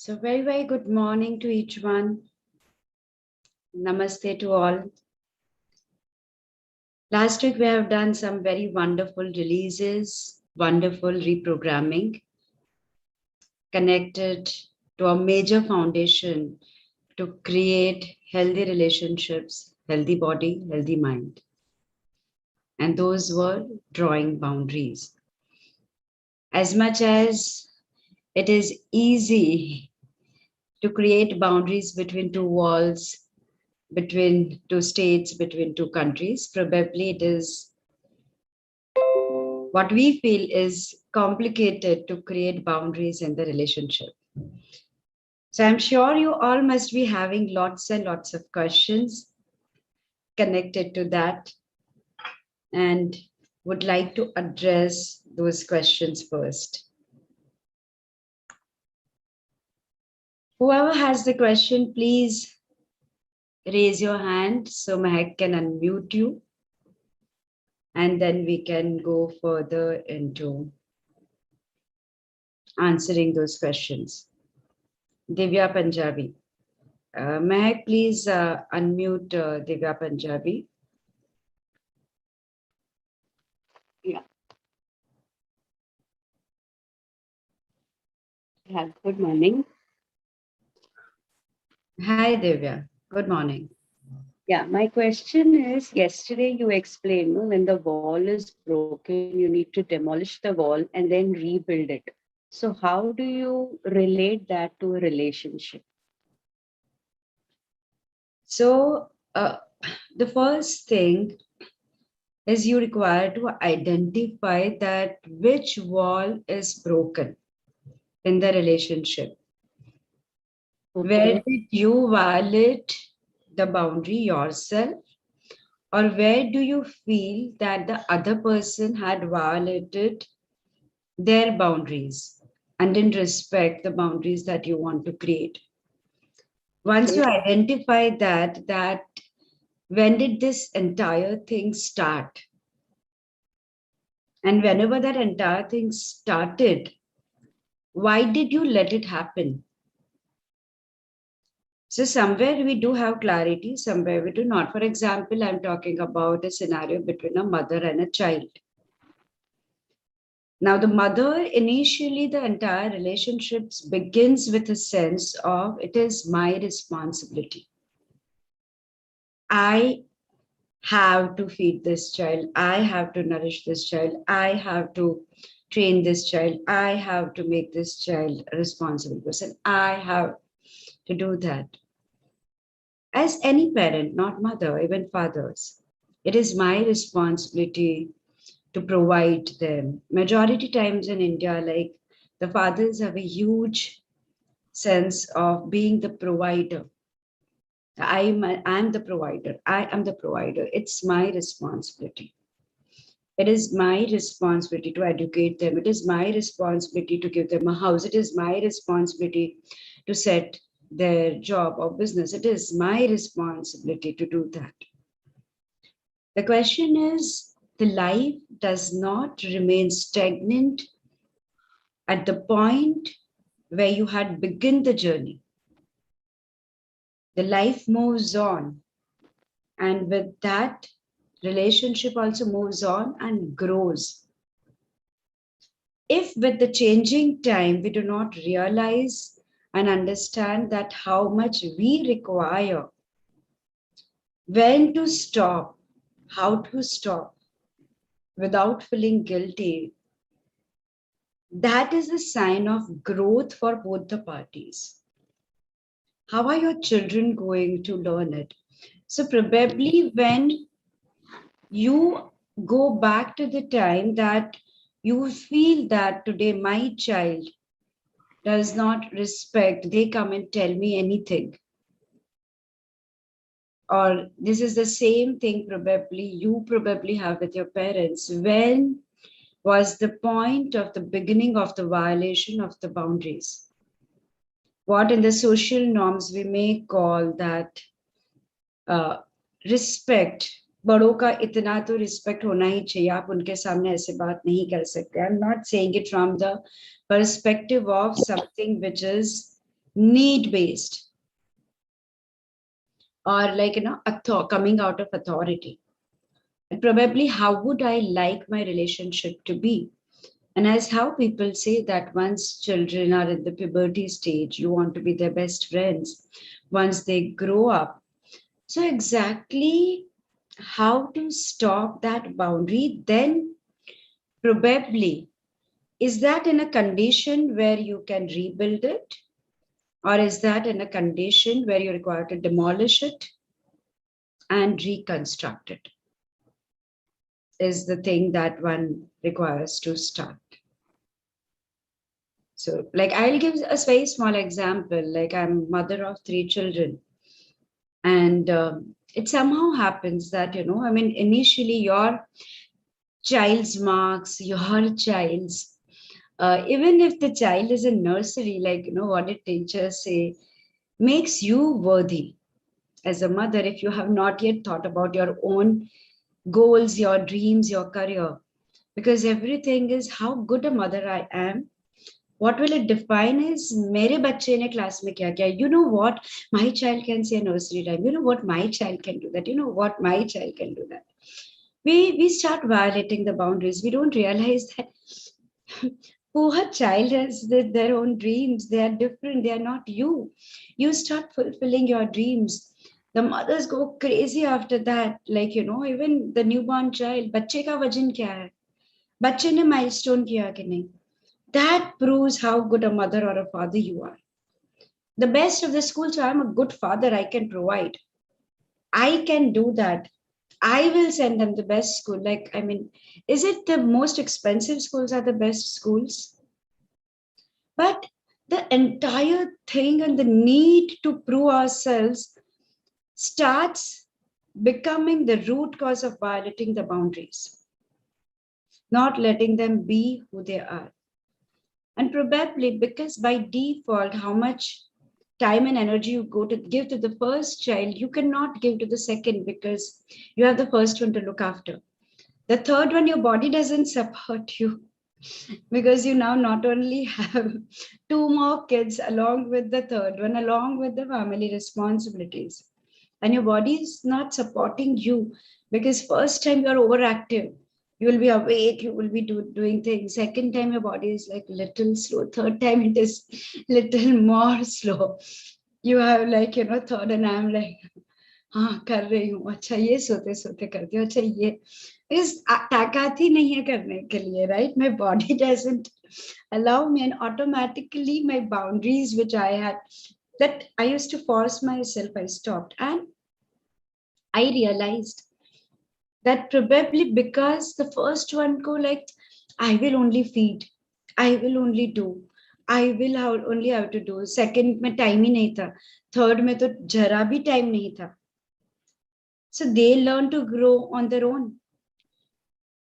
So very good morning to each one. Namaste to all. Last week we have done some very wonderful releases, wonderful reprogramming, connected to a major foundation to create healthy relationships, healthy body, healthy mind. And those were drawing boundaries. As much as it is easy to create boundaries between two walls, between two states, between two countries, probably it is what we feel is complicated to create boundaries in the relationship. So I'm sure you all must be having lots and lots of questions connected to that and would like to address those questions first. Whoever has the question, please raise your hand so Mahek can unmute you. And then we can go further into answering those questions. Divya Punjabi. Mahek, please unmute Divya Punjabi. Yeah. Good morning. Hi, Divya. Good morning. Yeah, my question is yesterday you explained when the wall is broken, you need to demolish the wall and then rebuild it. So, how do you relate that to a relationship? So, the first thing is you require to identify that which wall is broken in the relationship. Where Okay. did you violate the boundary yourself? Or where do you feel that the other person had violated their boundaries and didn't respect the boundaries that you want to create? Once you Okay. identify that when did this entire thing start? And whenever that entire thing started, why did you let it happen? So somewhere we do have clarity, somewhere we do not. For example, I'm talking about a scenario between a mother and a child. Now, the mother, initially, the entire relationships begins with a sense of it is my responsibility. I have to feed this child. I have to nourish this child. I have to train this child. I have to make this child a responsible person. I have to do that. As any parent, not mother, even fathers, it is my responsibility to provide them. Majority times in India, like the fathers have a huge sense of being the provider. I'm the provider. I am the provider. It's my responsibility. It is my responsibility to educate them. It is my responsibility to give them a house. It is my responsibility to set their job or business. It is my responsibility to do that. The question is, the life does not remain stagnant at the point where you had begun the journey. The life moves on, and with that, relationship also moves on and grows. If with the changing time we do not realize and understand that how much we require, when to stop, how to stop without feeling guilty, that is a sign of growth for both the parties. How are your children going to learn it? So probably when you go back to the time that you feel that today my child does not respect, they come and tell me anything. Or this is the same thing probably you probably have with your parents. When was the point of the beginning of the violation of the boundaries? What in the social norms we may call that respect बड़ों का इतना तो respect होना ही चाहिए आप उनके सामने ऐसे बात नहीं कर सकते I am not saying it from the perspective of something which is need-based, or like, coming out of authority. And probably how would I like my relationship to be? And as how people say that once children are in the puberty stage, you want to be their best friends once they grow up. So, exactly how to stop that boundary, then probably is that in a condition where you can rebuild it? Or is that in a condition where you're required to demolish it and reconstruct it? Is the thing that one requires to start. So, like, I'll give a very small example. Like, I'm mother of 3 children, and it somehow happens that, initially your child's marks, your child's, even if the child is in nursery, like, what did teachers say, makes you worthy as a mother if you have not yet thought about your own goals, your dreams, your career. Because everything is how good a mother I am. What will it define is mere bacche ne class mein kya kya. You know what? My child can say nursery time. You know what? My child can do that. You know what? My child can do that. We start violating the boundaries. We don't realize that poor child has their own dreams. They are different. They are not you. You start fulfilling your dreams. The mothers go crazy after that. Like, even the newborn child, बच्चे का वजन क्या है? बच्चे ने milestone किया कि नहीं? That proves how good a mother or a father you are. The best of the school, so I'm a good father, I can provide. I can do that. I will send them the best school. Like, is it the most expensive schools are the best schools? But the entire thing and the need to prove ourselves starts becoming the root cause of violating the boundaries, not letting them be who they are. And probably because by default, how much time and energy you go to give to the first child, you cannot give to the second because you have the first one to look after. The third one, your body doesn't support you because you now not only have 2 more kids along with the third one, along with the family responsibilities, and your body is not supporting you because first time you're overactive, you will be awake, you will be doing things. Second time your body is like little slow. Third time it is little more slow. You have like, third, and I'm like, हाँ कर रही हूँ, अच्छा ये सोते सोते करती हूँ, अच्छा ये इस ताकत ही नहीं है करने के लिए, right? My body doesn't allow me, and automatically my boundaries which I had, that I used to force myself, I stopped. And I realized that probably because the first one go like, I will only feed, I will only do, I will only have to do. Second में time ही नहीं था, third में तो जरा भी time नहीं था. So they learned to grow on their own.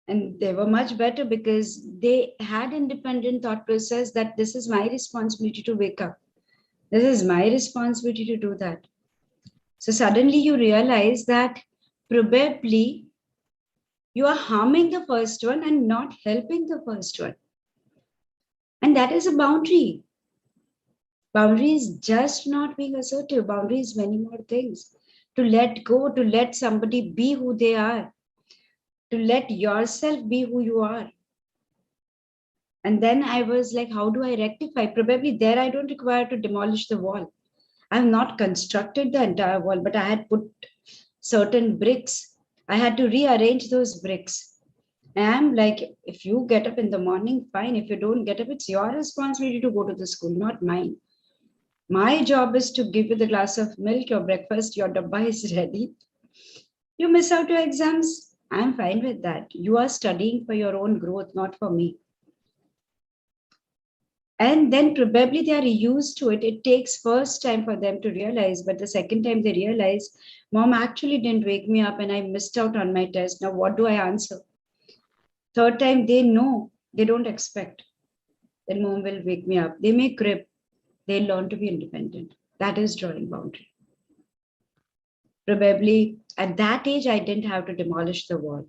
And they were much better because they had independent thought process that this is my responsibility to wake up. This is my responsibility to do that. So suddenly you realize that probably you are harming the first one and not helping the first one. And that is a boundary. Boundary is just not being assertive. Boundary is many more things. To let go, to let somebody be who they are, to let yourself be who you are. And then I was like, how do I rectify? Probably there I don't require to demolish the wall. I have not constructed the entire wall, but I had put certain bricks. I had to rearrange those bricks. And I'm like, if you get up in the morning, fine. If you don't get up, it's your responsibility to go to the school, not mine. My job is to give you the glass of milk, your breakfast, your dabba is ready. You miss out your exams. I'm fine with that. You are studying for your own growth, not for me. And then probably they are used to it. It takes first time for them to realize, but the second time they realize, mom actually didn't wake me up and I missed out on my test. Now what do I answer? Third time they know, they don't expect that mom will wake me up. They may crib, they learn to be independent. That is drawing boundary. Probably at that age, I didn't have to demolish the wall.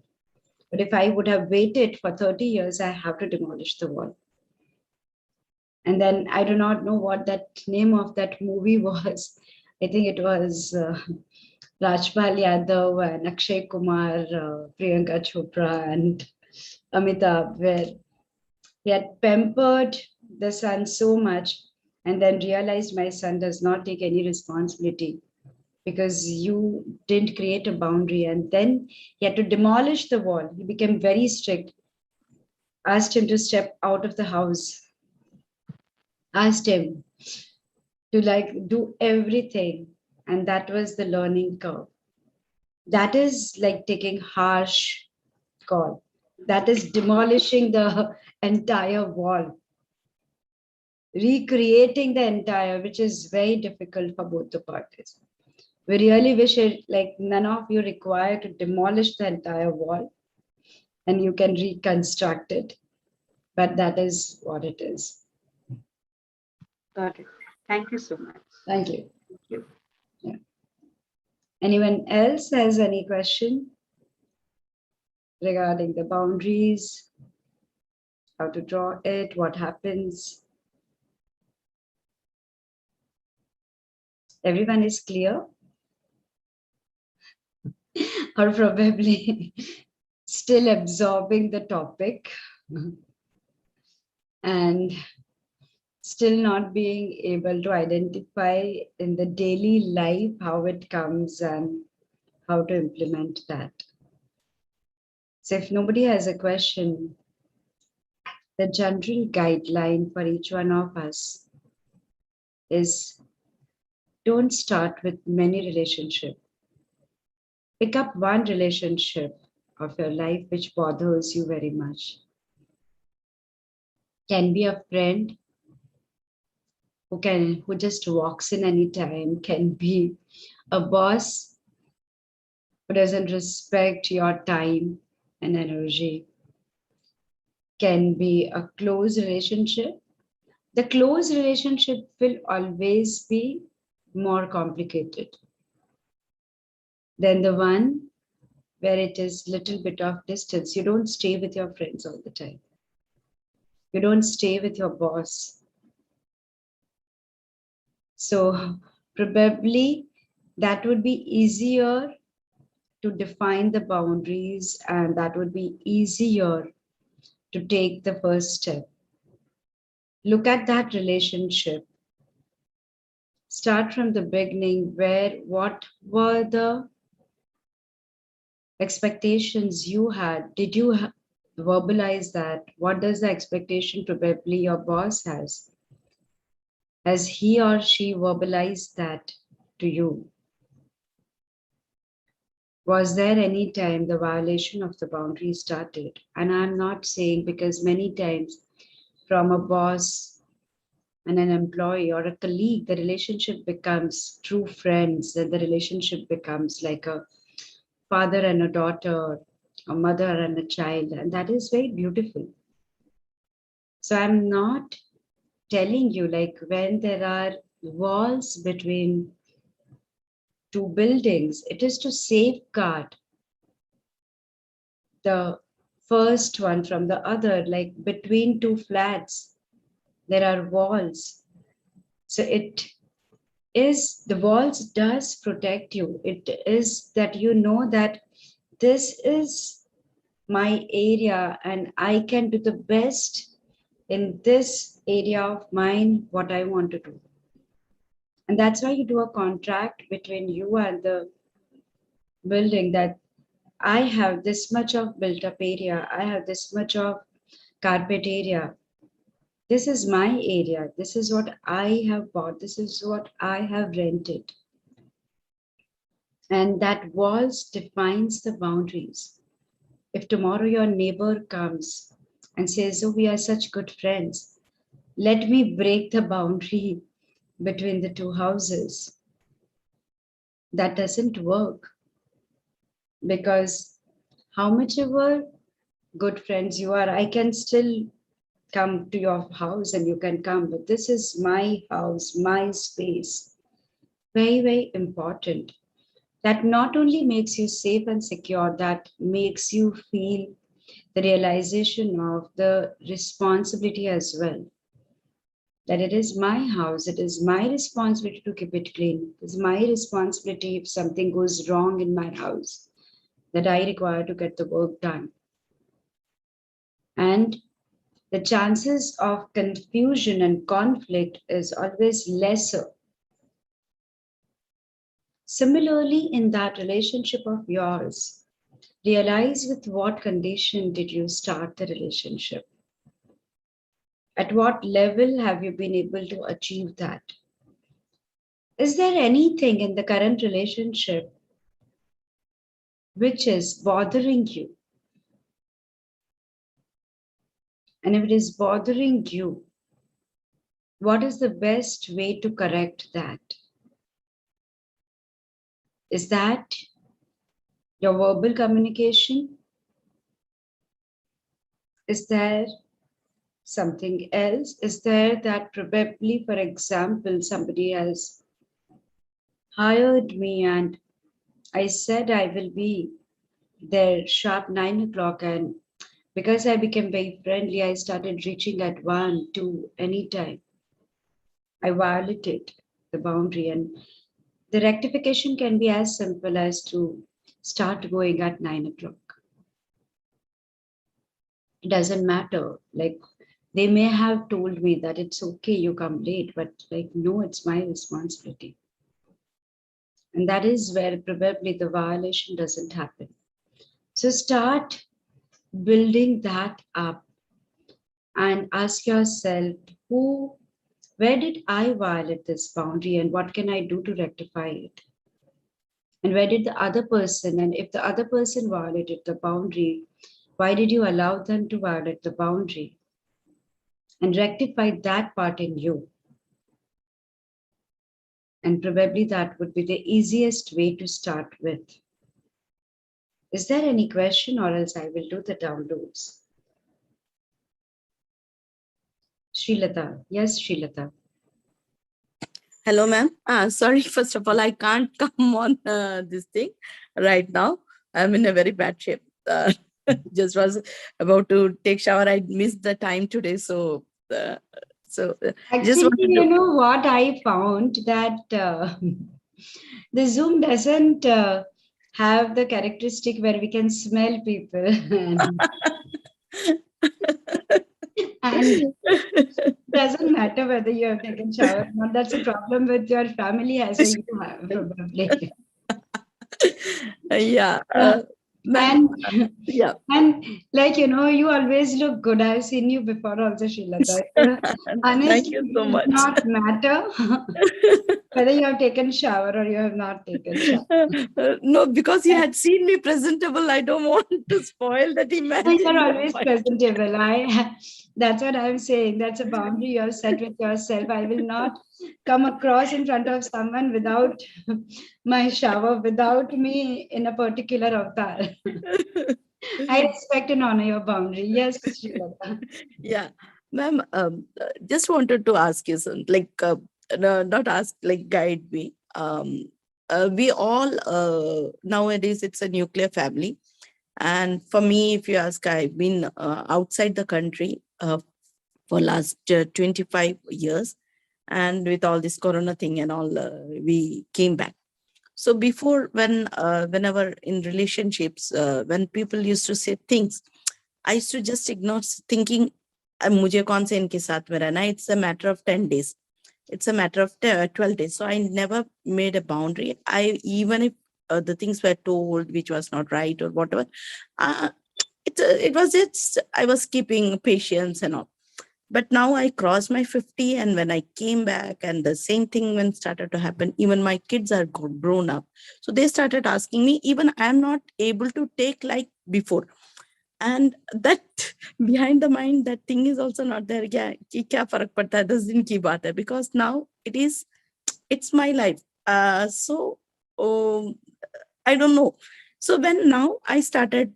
But if I would have waited for 30 years, I have to demolish the wall. And then I do not know what that name of that movie was. I think it was Rajpal Yadav and Akshay Kumar, Priyanka Chopra, and Amitabh, where he had pampered the son so much and then realized my son does not take any responsibility because you didn't create a boundary. And then he had to demolish the wall. He became very strict, asked him to step out of the house, asked him to like do everything. And that was the learning curve. That is like taking harsh call. That is demolishing the entire wall, recreating the entire, which is very difficult for both the parties. We really wish it like none of you require to demolish the entire wall and you can reconstruct it. But that is what it is. Got it. Thank you so much. Thank you. Thank you. Yeah. Anyone else has any question regarding the boundaries, how to draw it, what happens? Everyone is clear? Or probably still absorbing the topic and still not being able to identify in the daily life how it comes and how to implement that. So if nobody has a question, the general guideline for each one of us is don't start with many relationships. Pick up one relationship of your life which bothers you very much. Can be a friend who just walks in anytime, can be a boss who doesn't respect your time and energy, can be a close relationship. The close relationship will always be more complicated than the one where it is little bit of distance. You don't stay with your friends all the time. You don't stay with your boss. So probably that would be easier to define the boundaries, and that would be easier to take the first step. Look at that relationship. Start from the beginning where what were the expectations you had? Did you verbalize that? What does the expectation probably your boss has? Has he or she verbalized that to you? Was there any time the violation of the boundary started? And I'm not saying, because many times from a boss and an employee or a colleague, the relationship becomes true friends, and the relationship becomes like a father and a daughter, a mother and a child, and that is very beautiful. So I'm not telling you like when there are walls between two buildings, it is to safeguard the first one from the other, like between two flats, there are walls. So it is the walls does protect you. It is that you know that this is my area and I can do the best in this area of mine what I want to do. And that's why you do a contract between you and the building, that I have this much of built up area, I have this much of carpet area. This is my area. This is what I have bought. This is what I have rented. And that walls defines the boundaries. If tomorrow your neighbor comes and says, oh, we are such good friends, let me break the boundary between the two houses. That doesn't work, because how much ever good friends you are, I can still come to your house and you can come, but this is my house, my space. Very, very important. That not only makes you safe and secure, that makes you feel the realization of the responsibility as well. that it is my house, it is my responsibility to keep it clean. It's my responsibility if something goes wrong in my house that I require to get the work done. And the chances of confusion and conflict is always lesser. Similarly, in that relationship of yours, realize with what condition did you start the relationship? At what level have you been able to achieve that? Is there anything in the current relationship which is bothering you? And if it is bothering you, what is the best way to correct that? Is that your verbal communication? Is there something else? Is there that probably, for example, somebody has hired me and I said I will be there sharp 9 o'clock, and because I became very friendly, I started reaching at 1, 2, anytime. I violated the boundary, and the rectification can be as simple as to start going at 9 o'clock. It doesn't matter. Like, they may have told me that it's okay, you come late, but like, no, it's my responsibility. And that is where probably the violation doesn't happen. So start building that up and ask yourself, where did I violate this boundary and what can I do to rectify it? And where did the other person, and if the other person violated the boundary, why did you allow them to violate the boundary? And rectify that part in you. And probably that would be the easiest way to start with. Is there any question, or else I will do the downloads? Srilata. Yes, Srilata. Hello, ma'am. Sorry, first of all, I can't come on this thing right now. I'm in a very bad shape. Just was about to take shower. I missed the time today, so just Actually, wanted to. you know what I found, that the Zoom doesn't have the characteristic where we can smell people. And doesn't matter whether you have taken shower or not. That's a problem with your family as well, you have probably. Yeah, Yeah. ma'am. And Yeah. and like, you always look good. I've seen you before also, Srilata. Thank Honestly, you it so does much. not matter whether you have taken shower or you have not taken shower. No, because he had seen me presentable. I don't want to spoil that And you're imaginary always point. presentable. That's what I'm saying. That's a boundary you have set with yourself. I will not come across in front of someone without my shower, without me in a particular avatar. I respect and honor your boundary. Yes, Srilata. Yeah, ma'am. Just wanted to ask you something. Like, no, not ask, like, guide me. We all nowadays it's a nuclear family, and for me, if you ask, I've been outside the country for last 25 years, and with all this corona thing and all, we came back. So before, whenever in relationships, when people used to say things, I used to just ignore, thinking, मुझे कौन से इनके साथ में रहना है? It's a matter of 10 days. It's a matter of 12 days. So I never made a boundary. Even if the things were told which was not right or whatever, uh, it was just, I was keeping patience and all. But now I crossed my 50, and when I came back, and the same thing when started to happen, even my kids are grown up. So they started asking me, even I'm not able to take like before. And that behind the mind, that thing is also not there. Yeah, कि क्या फर्क पड़ता है 10 दिन की बात है, because now it's my life. So um, I don't know. So when now I started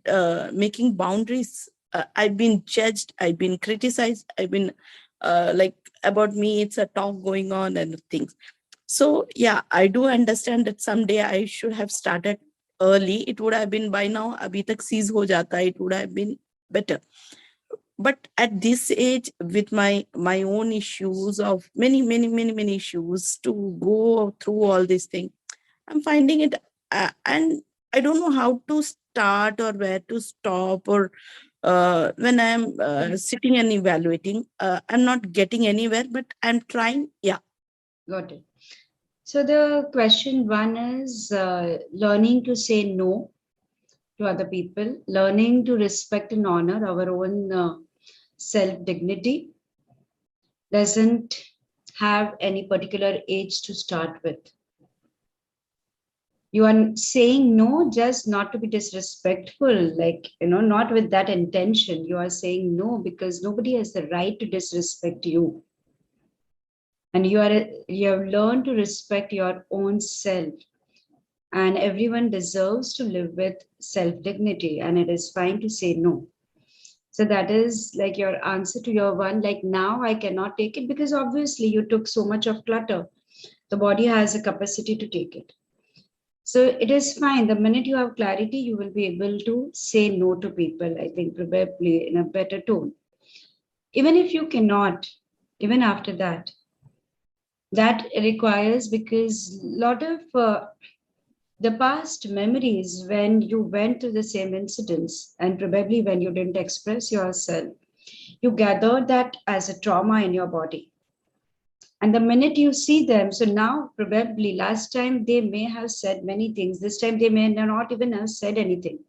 making boundaries, I've been judged, I've been criticized, I've been like, about me, it's a talk going on and things. So yeah, I do understand that someday I should have started early. It would have been by now, abhi tak seize ho jata, it would have been better. But at this age, with my own issues of many issues, to go through all these things, I'm finding it, and I don't know how to start or where to stop, or when I'm sitting and evaluating, I'm not getting anywhere, but I'm trying. Yeah. Got it. So the question one is learning to say no to other people, learning to respect and honor our own self dignity doesn't have any particular age to start with. You are saying no just not to be disrespectful, like, not with that intention. You are saying no because nobody has the right to disrespect you. And you have learned to respect your own self. And everyone deserves to live with self dignity, and it is fine to say no. So that is like your answer to your one, like, now I cannot take it because obviously you took so much of clutter. The body has a capacity to take it. So it is fine. The minute you have clarity, you will be able to say no to people, I think, probably in a better tone. Even if you cannot, even after that, that requires, because a lot of the past memories when you went through the same incidents and probably when you didn't express yourself, you gathered that as a trauma in your body. And the minute you see them, so now probably last time they may have said many things, this time they may not even have said anything.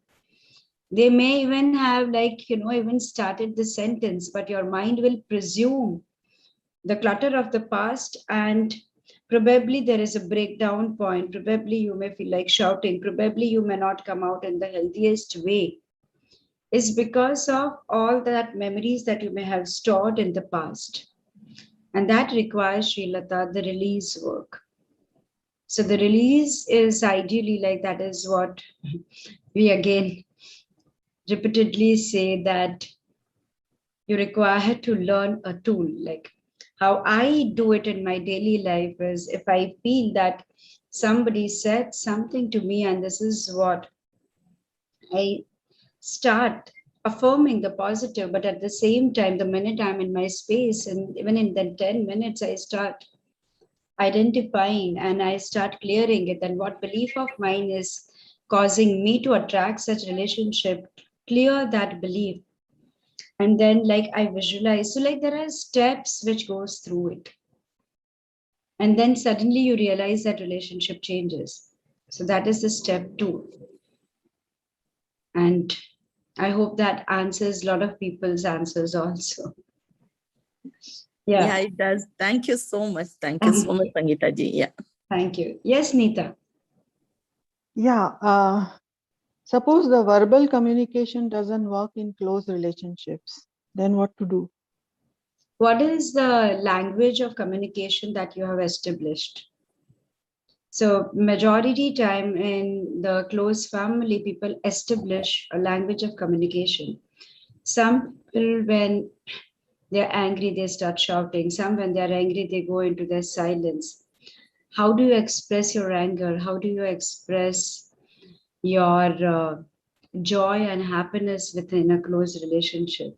They may even have, like, even started the sentence, but your mind will presume the clutter of the past, and probably there is a breakdown point. Probably you may feel like shouting. Probably you may not come out in the healthiest way. Is because of all that memories that you may have stored in the past. And that requires, Srilata, the release work. So the release is ideally, like, that is what we again repeatedly say, that you require to learn a tool. Like, how I do it in my daily life is, if I feel that somebody said something to me, and this is what I start affirming the positive, but at the same time, the minute I'm in my space, and even in the 10 minutes, I start identifying and I start clearing it, and what belief of mine is causing me to attract such relationship, clear that belief. And then, like, I visualize. So, like, there are steps which goes through it. And then suddenly you realize that relationship changes. So that is the step two. And I hope that answers a lot of people's answers also. Yeah, Yeah. it does. Thank you so much. Thank you so much, Sangeeta ji. Yeah. Thank you. Yes, Neeta. Yeah, suppose the verbal communication doesn't work in close relationships, then what to do? What is the language of communication that you have established? So majority time in the close family, people establish a language of communication. Some people, when they're angry, they start shouting. Some, when they're angry, they go into their silence. How do you express your anger? How do you express your joy and happiness within a close relationship?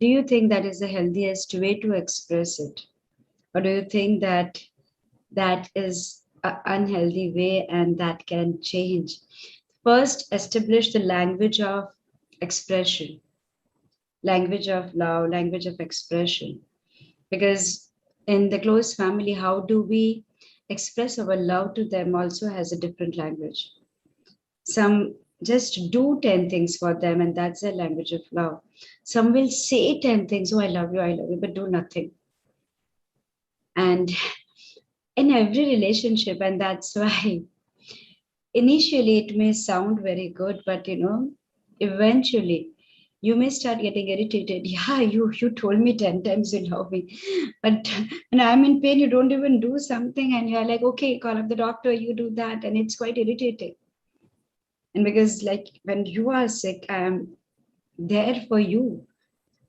Do you think that is the healthiest way to express it? Or do you think that that is an unhealthy way and that can change? First, establish the language of expression, language of love, language of expression. Because in the close family, how do we express our love to them also has a different language. Some just do 10 things for them, and that's their language of love. Some will say 10 things, oh, I love you, but do nothing. And in every relationship, and that's why initially it may sound very good, but eventually you may start getting irritated. Yeah, you told me 10 times you love me, but when I'm in pain, you don't even do something, and you're like, okay, call up the doctor, you do that, and it's quite irritating. And because, like, when you are sick, I am there for you.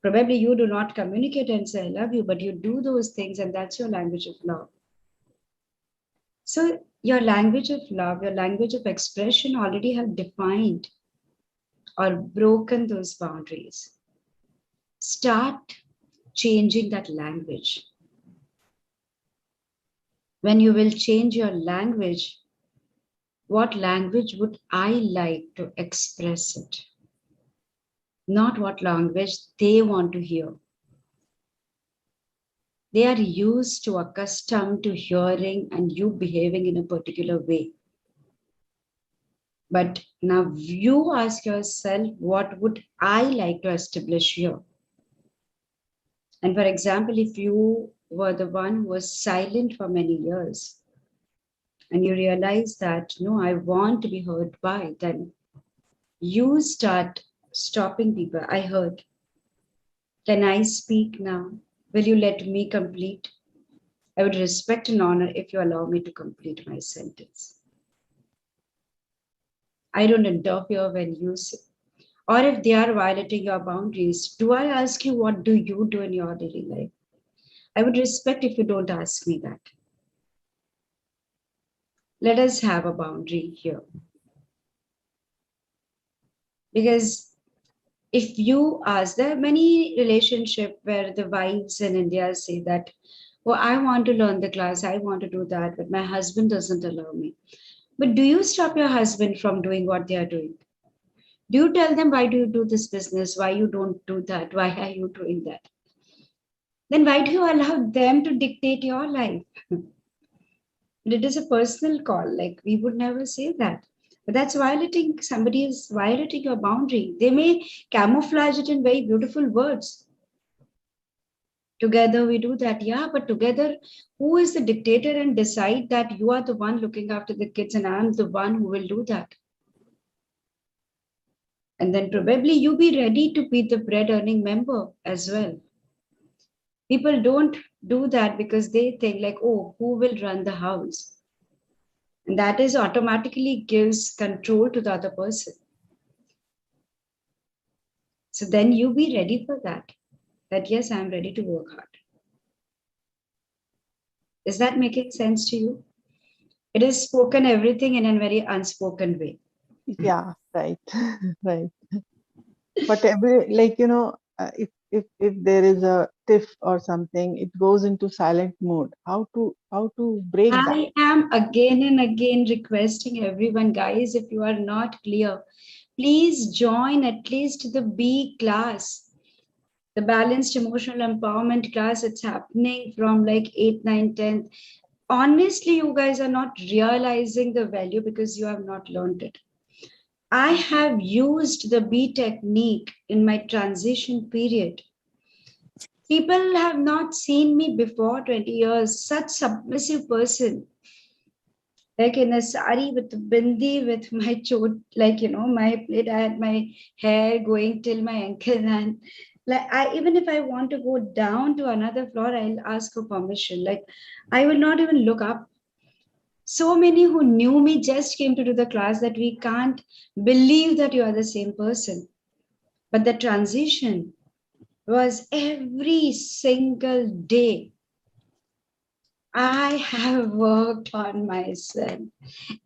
Probably you do not communicate and say I love you, but you do those things, and that's your language of love. So your language of love, your language of expression already have defined or broken those boundaries. start changing that language. When you will change your language, what language would I like to express it? Not what language they want to hear. They are used to, accustomed to hearing and you behaving in a particular way. But now you ask yourself, what would I like to establish here? And for example, if you were the one who was silent for many years and you realize that, no, I want to be heard by, then you start stopping people. I heard. Can I speak now? Will you let me complete? I would respect and honor if you allow me to complete my sentence. I don't interfere when you say, or if they are violating your boundaries, do I ask you what do you do in your daily life? I would respect if you don't ask me that. Let us have a boundary here. Because if you ask, there are many relationships where the wives in India say that, well, I want to learn the class, I want to do that, but my husband doesn't allow me. But do you stop your husband from doing what they are doing? Do you tell them, why do you do this business? Why you don't do that? Why are you doing that? Then why do you allow them to dictate your life? It is a personal call. Like, we would never say that. But that's violating, somebody is violating your boundary. They may camouflage it in very beautiful words. Together we do that. Yeah, but together, who is the dictator and decide that you are the one looking after the kids and I'm the one who will do that? And then probably you be ready to be the bread earning member as well. People don't do that because they think like, oh, who will run the house? And that is automatically gives control to the other person. So then you be ready for that. That yes, I'm ready to work hard. Is that making sense to you? It is spoken everything in a very unspoken way. Yeah, right, right. But if there is a tiff or something, it goes into silent mode. How to break that? I am again and again requesting everyone, guys, if you are not clear, please join at least the B class, the balanced emotional empowerment class. It's happening from like 8th, 9th, 10th. Honestly, you guys are not realizing the value because you have not learned it. I have used the B technique in my transition period. People have not seen me before 20 years, such submissive person. Like in a sari with bindi, with my chot, like, my plate, I had my hair going till my ankle. And like, even if I want to go down to another floor, I'll ask for permission. Like, I will not even look up. So many who knew me just came to do the class that we can't believe that you are the same person. But the transition was every single day. I have worked on myself.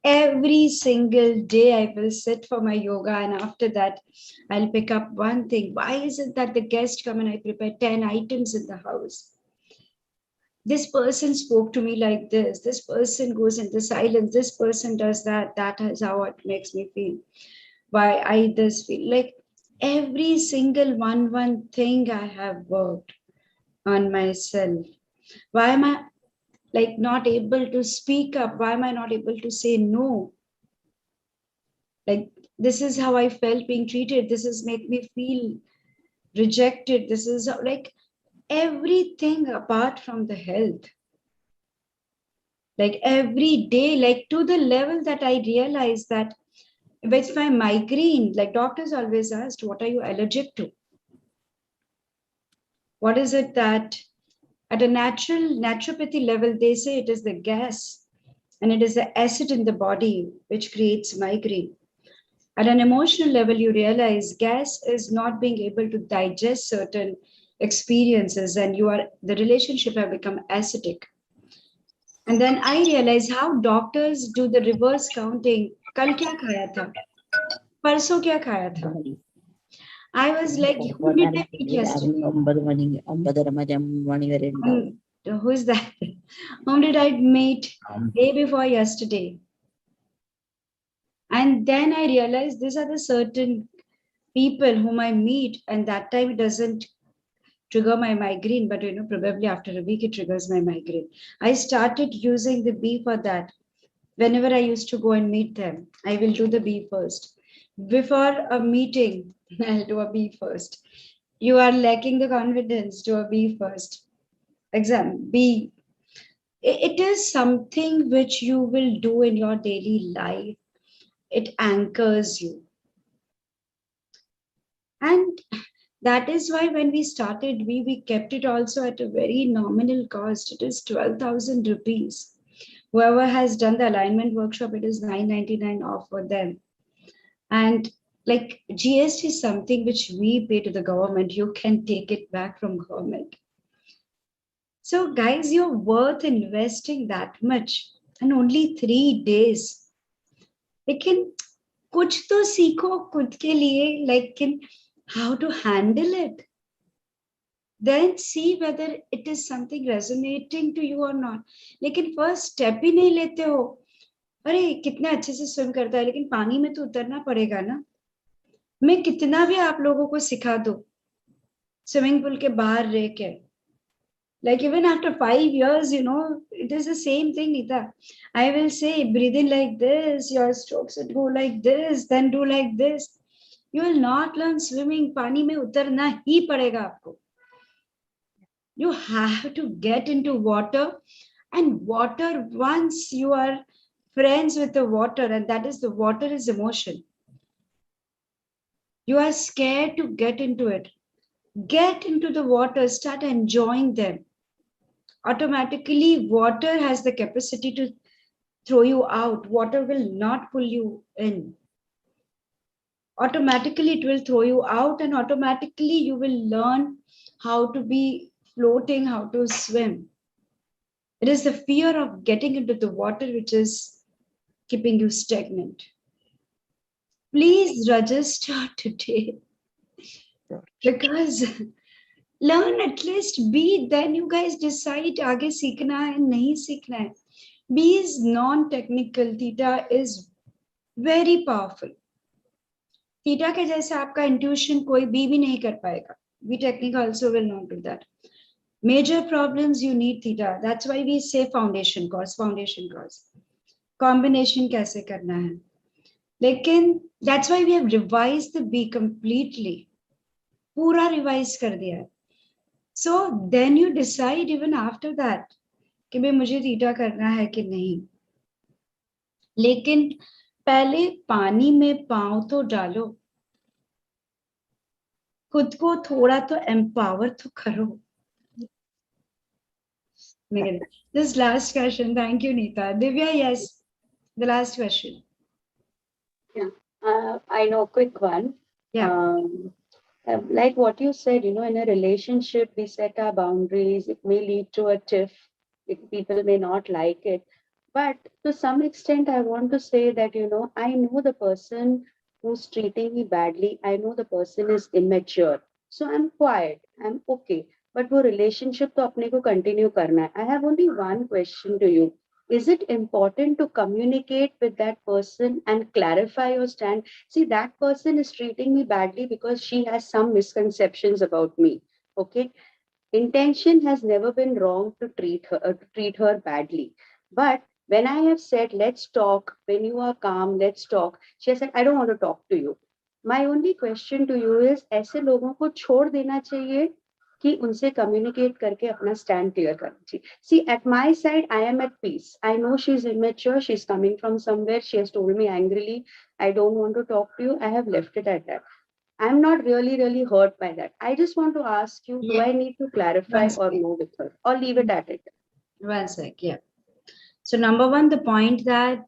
Every single day I will sit for my yoga, and after that I'll pick up one thing. Why is it that the guest come and I prepare 10 items in the house? This person spoke to me like this person goes into silence, this person does that. That is how it makes me feel. Why I this feel like every single one thing I have worked on myself. Why am I like not able to speak up? Why am I not able to say no? Like, this is how I felt being treated. This is make me feel rejected. This is like everything apart from the health. Like every day, like to the level that I realized that with my migraine, like doctors always asked, what are you allergic to? What is it that at a naturopathy level, they say it is the gas and it is the acid in the body which creates migraine. At an emotional level, you realize gas is not being able to digest certain experiences and the relationship have become acidic. And then I realized how doctors do the reverse counting. Kal kya khaya tha? Parso kya khaya tha? I was like, who did I meet yesterday? Who is that? Whom did I meet day before yesterday? And then I realized these are the certain people whom I meet, and that time it doesn't trigger my migraine, but probably after a week it triggers my migraine. I started using the bee for that. Whenever I used to go and meet them, I will do the bee first. Before a meeting, I'll do a bee first. You are lacking the confidence, do a bee first. Exam, bee. It is something which you will do in your daily life. It anchors you. And that is why when we started, we kept it also at a very nominal cost. It is 12,000 rupees. Whoever has done the alignment workshop, it is 999 off for them. And like GST is something which we pay to the government. You can take it back from government. So guys, you're worth investing that much and only 3 days. लेकिन कुछ तो सीखो खुद के लिए, like how to handle it. Then see whether it is something resonating to you or not. लेकिन first step ही नहीं लेते हो. अरे कितना अच्छे से swim करता है, लेकिन पानी में तो उतरना पड़ेगा ना. मैं कितना भी आप लोगों को सिखा दूं स्विमिंग पूल के बाहर रह के, like even after 5 years, it is the same thing, Nita. I will say, breathe in like this, your strokes would go like this, then do like this. You will not learn swimming. पानी में उतरना ही पड़ेगा आपको. You have to get into water, and water, once you are friends with the water, and that is the water is emotion. You are scared to get into it. Get into the water, start enjoying them. Automatically, water has the capacity to throw you out. Water will not pull you in. Automatically, it will throw you out, and automatically, you will learn how to be floating, how to swim. It is the fear of getting into the water which is keeping you stagnant. Please register today, because learn at least B, then you guys decide आगे सीखना है नहीं सीखना है. B is non-technical. Theta is very powerful. Theta के जैसे आपका intuition कोई B भी नहीं कर पाएगा. B technical also will not do that. Major problems you need Theta. That's why we say foundation course. Combination कैसे करना है. लेकिन that's why we have revised the B completely. पूरा revise कर दिया है. So then you decide even after that कि भाई मुझे थीटा करना है कि नहीं. लेकिन पहले पानी में पांव तो डालो, खुद को थोड़ा तो एम्पावर तो करो. This last question. Thank you, Neeta. Divya, yes, the last question. Yeah, I know, quick one. Yeah. Like what you said, in a relationship, we set our boundaries. It may lead to a tiff. People may not like it. But to some extent, I want to say that, I know the person who's treating me badly. I know the person is immature. So I'm quiet. I'm okay. But वो relationship तो अपने को continue करना है. I have only one question to you. Is it important to communicate with that person and clarify your stand? See, that person is treating me badly because she has some misconceptions about me. Okay. Intention has never been wrong to treat her badly. But when I have said, let's talk, when you are calm, let's talk, she has said, I don't want to talk to you. My only question to you is, ऐसे लोगों को छोड़ देना चाहिए कि उनसे communicate करके अपना stand clear करना चाहिए. See, at my side, I am at peace. I know she's immature. She's coming from somewhere. She has told me angrily, I don't want to talk to you. I have left it at that. I'm not really hurt by that. I just want to ask you, do I need to clarify or no with her, or leave it at it? One sec, yeah. So number one, the point that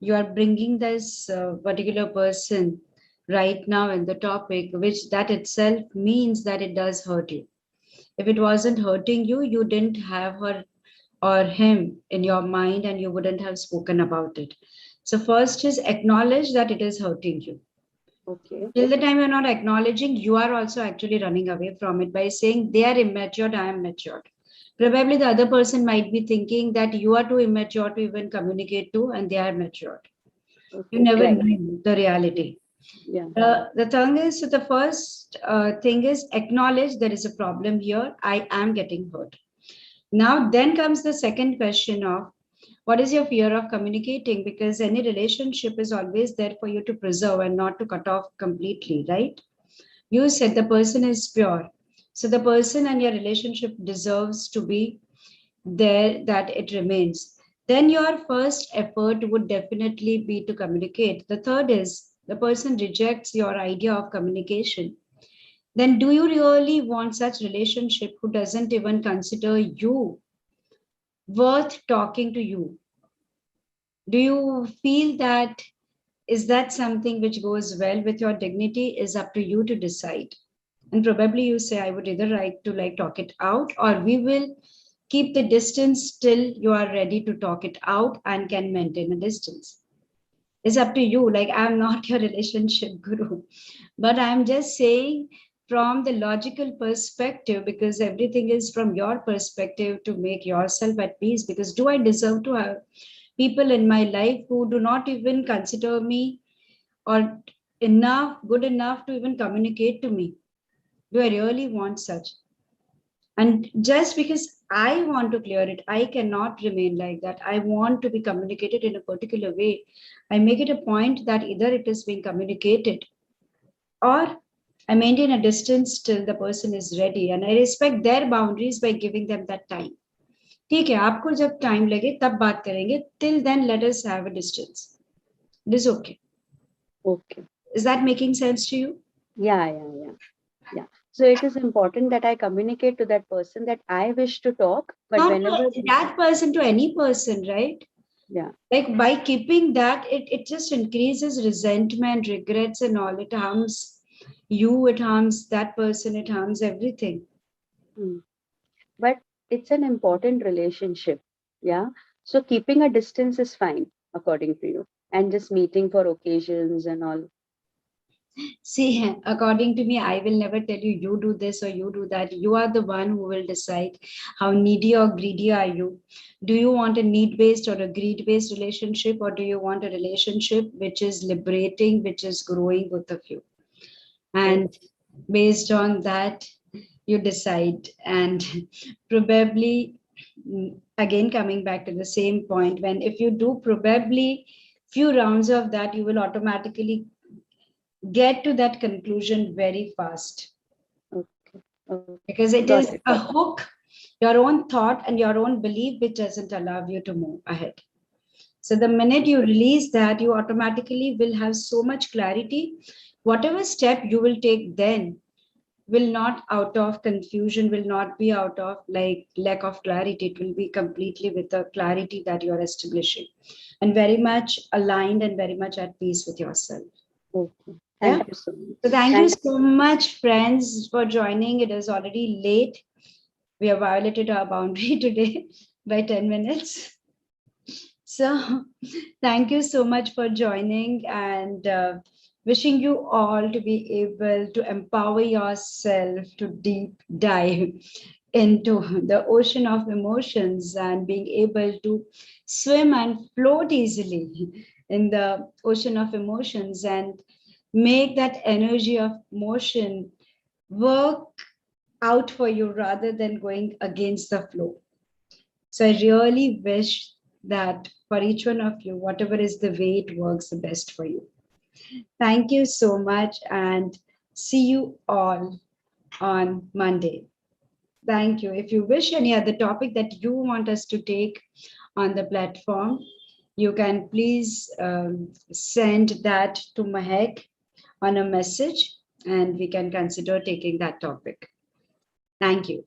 you are bringing this particular person right now in the topic, which that itself means that it does hurt you. If it wasn't hurting you, you didn't have her or him in your mind and you wouldn't have spoken about it. So first is acknowledge that it is hurting you. Okay. Till the time you're not acknowledging, you are also actually running away from it by saying they are immature, I am matured. Probably the other person might be thinking that you are too immature to even communicate to, and they are matured. You Okay. never Right. know the reality. Yeah. The thing is, so the first thing is acknowledge there is a problem here. I am getting hurt. Now, then comes the second question of what is your fear of communicating? Because any relationship is always there for you to preserve and not to cut off completely, right? You said the person is pure. So the person and your relationship deserves to be there, that it remains. Then your first effort would definitely be to communicate. The third is the person rejects your idea of communication. Then do you really want such relationship who doesn't even consider you worth talking to you? Do you feel that is that something which goes well with your dignity? Is up to you to decide. And probably you say, I would either like to like talk it out, or we will keep the distance till you are ready to talk it out and can maintain a distance. It's up to you. Like, I'm not your relationship guru, but I'm just saying from the logical perspective, because everything is from your perspective to make yourself at peace. Because do I deserve to have people in my life who do not even consider me or good enough to even communicate to me? Do I really want such? And just because I want to clear it, I cannot remain like that. I want to be communicated in a particular way. I make it a point that either it is being communicated or I maintain a distance till the person is ready, and I respect their boundaries by giving them that time. ठीक है, आपको जब time लगे तब बात करेंगे. Till then, let us have a distance. It is okay. Okay. Is that making sense to you? Yeah. So it is important that I communicate to that person that I wish to talk, but Not whenever to that person, to any person, right? yeah, Like by keeping that, it just increases resentment, regrets, and all. It harms you, it harms that person, it harms everything. but it's an important relationship. Yeah. So keeping a distance is fine, according to you, and just meeting for occasions and all. See, according to me, I will never tell you, you do this or you do that. You are the one who will decide how needy or greedy are you. Do you want a need-based or a greed-based relationship, or do you want a relationship which is liberating, which is growing, both of you? And based on that, you decide. And probably, again, coming back to the same point, when if you do probably few rounds of that, you will automatically get to that conclusion very fast, Okay. because it Got is it. a hook, your own thought and your own belief, which doesn't allow you to move ahead. So the minute you release that, you automatically will have so much clarity. Whatever step you will take then will not out of confusion, will not be out of like lack of clarity. It will be completely with the clarity that you are establishing and very much aligned and very much at peace with yourself. Okay. Yeah. Thank you so much. So thank you Thank so much, friends, for joining. It is already late. We have violated our boundary today by 10 minutes. So thank you so much for joining, and wishing you all to be able to empower yourself to deep dive into the ocean of emotions and being able to swim and float easily in the ocean of emotions and make that energy of motion work out for you rather than going against the flow. So I really wish that for each one of you, whatever is the way it works the best for you. Thank you so much, and see you all on Monday. Thank you. If you wish any other topic that you want us to take on the platform, you can please send that to Mahek on a message, and we can consider taking that topic. Thank you.